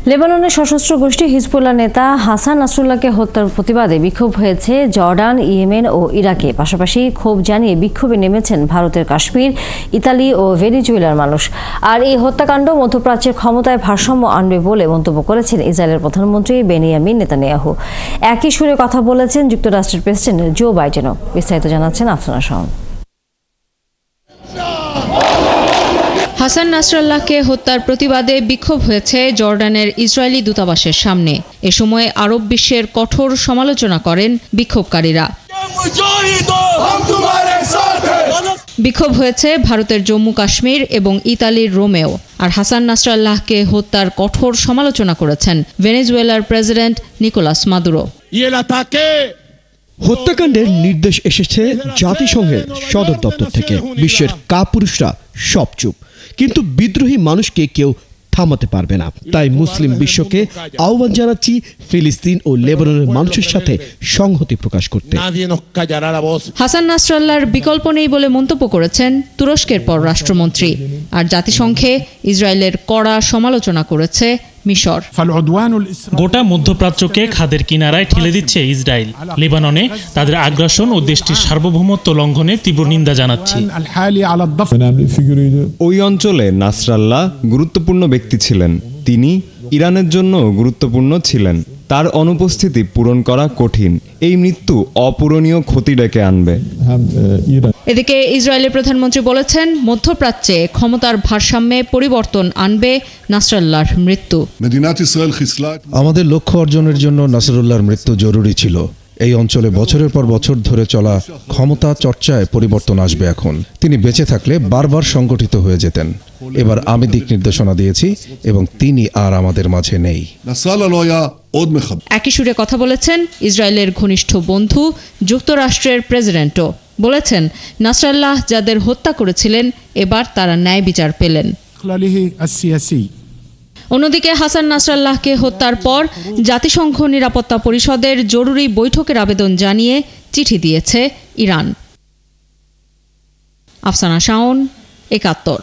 লেবাননের সশস্ত্র গোষ্ঠী হিজবুল্লাহ নেতা হাসান নাসরুল্লাহকে হত্যার প্রতিবাদে বিক্ষোভ হয়েছে জর্ডান, ইয়েমেন ও ইরাকে। পাশাপাশি ক্ষোভ জানিয়ে বিক্ষোভে নেমেছেন ভারতের কাশ্মীর, ইতালি ও ভেনেজুয়েলার মানুষ। আর এই হত্যাকাণ্ড মধ্যপ্রাচ্যের ক্ষমতায় ভারসাম্য আনবে বলে মন্তব্য করেছেন ইসরায়েলের প্রধানমন্ত্রী বেনিয়ামিন নেতানিয়াহু। একই সুরে কথা বলেছেন যুক্তরাষ্ট্রের প্রেসিডেন্ট জো বাইডেনও। বিস্তারিত জানাচ্ছেন আফসানা শাওন। হাসান নাসরাল্লাহকে হত্যার প্রতিবাদে বিক্ষোভ হয়েছে জর্ডানের ইসরায়েলি দূতাবাসের সামনে। এ সময় আরব বিশ্বের কঠোর সমালোচনা করেন বিক্ষোভকারীরা। বিক্ষোভ হয়েছে ভারতের জম্মু কাশ্মীর এবং ইতালির রোমেও। আর হাসান নাসরাল্লাহকে হত্যার কঠোর সমালোচনা করেছেন ভেনেজুয়েলার প্রেসিডেন্ট নিকোলাস মাদুরো। হত্যাকাণ্ডের নির্দেশ এসেছে জাতিসংঘের সদর দপ্তর থেকে। বিশ্বের কাপুরুষরা সব চুপ, কিন্তু বিদ্রোহী মানুষকে কেউ থামাতে পারবে না। তাই মুসলিম বিশ্বকে আহ্বান জানাচ্ছি ফিলিস্তিন ও লেবাননের মানুষের সাথে সংহতি প্রকাশ করতে। হাসান নাসরাল্লাহর বিকল্প নেই বলে মন্তব্য করেছেন তুরস্কের পররাষ্ট্রমন্ত্রী। আর জাতিসংঘে ইসরায়েলের কড়া সমালোচনা করেছে মিশর। গোটা মধ্যপ্রাচ্যকে খাদের কিনারায় ঠেলে দিচ্ছে ইসরায়েল। লেবাননে তাদের আগ্রাসন ও দেশটির সার্বভৌমত্ব লঙ্ঘনে তীব্র নিন্দা জানাচ্ছি। ওই অঞ্চলে নাসরাল্লাহ গুরুত্বপূর্ণ ব্যক্তি ছিলেন। তিনি ইরানের জন্য গুরুত্বপূর্ণ ছিলেন। তার অনুপস্থিতি পূরণ করা কঠিন। এই মৃত্যু অপূরণীয় ক্ষতি ডেকে আনবে। এদিকে ইসরায়েলের প্রধানমন্ত্রী বলেছেন, মধ্যপ্রাচ্যে ক্ষমতার ভারসাম্যে পরিবর্তন আনবে নাসরাল্লাহর মৃত্যু। আমাদের লক্ষ্য অর্জনের জন্য নাসরুল্লাহর মৃত্যু জরুরি ছিল। এই অঞ্চলে বছরের পর বছর ধরে চলা ক্ষমতা চর্চায় পরিবর্তন আসবে এখন। তিনি বেঁচে থাকলে বারবার সংগঠিত হয়ে যেতেন। এবার আমি দিক নির্দেশনা দিয়েছি এবং তিনি আর আমাদের মাঝে নেই। একই সুরে কথা বলেছেন ইসরায়েলের ঘনিষ্ঠ বন্ধু যুক্তরাষ্ট্রের প্রেসিডেন্টও। বলেছেন, নাসরাল্লাহ যাদের হত্যা করেছিলেন এবার তারা ন্যায় বিচার পেলেন। অন্যদিকে হাসান নাসরাল্লাহকে হত্যার পর জাতিসংঘ নিরাপত্তা পরিষদের জরুরি বৈঠকের আবেদন জানিয়ে চিঠি দিয়েছে ইরান। আফসানা শাওন, ৭১।